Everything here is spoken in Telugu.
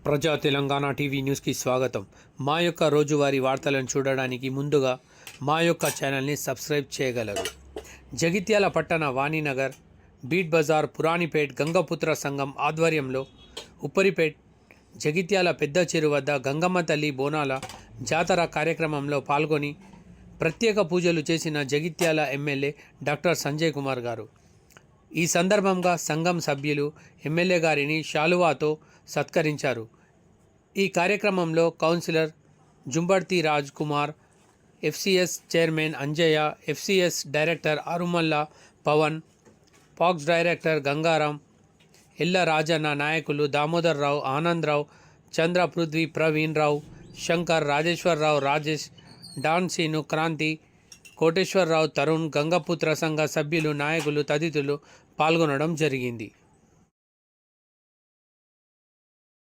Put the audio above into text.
ప్రజా తెలంగాణ టీవీ న్యూస్కి స్వాగతం. మా యొక్క రోజువారీ వార్తలను చూడడానికి ముందుగా మా యొక్క ఛానల్ని సబ్స్క్రైబ్ చేయగలరు. జగిత్యాల పట్టణ వాణినగర్, బీట్ బజార్, పురాణిపేట్ గంగపుత్ర సంఘం ఆధ్వర్యంలో ఉప్పరిపేట్ జగిత్యాల పెద్ద చెరువు వద్ద గంగమ్మ తల్లి బోనాల జాతర కార్యక్రమంలో పాల్గొని ప్రత్యేక పూజలు చేసిన జగిత్యాల ఎమ్మెల్యే డాక్టర్ సంజయ్ కుమార్ గారు. ఈ సందర్భంగా సంఘం సభ్యులు ఎమ్మెల్యే గారిని శాలువాతో సత్కరించారు. ఈ కార్యక్రమంలో councillor Jumbarthi Raj Kumar, FCS chairman Anjaiah, FCS director Arumalla Pavan, PACS director Gangaram, Ella Rajanna, నాయకులు దామోదర్ రావు, ఆనందరావు, చంద్ర, పృథ్వీ, ప్రవీణ్ రావు, శంకర్, రాజేశ్వరరావు, రాజేష్, డాన్ సీను, క్రాంతి, కోటేశ్వరరావు, తరుణ్, గంగపుత్ర సంఘ సభ్యులు, నాయకులు తదితరులు పాల్గొనడం జరిగింది.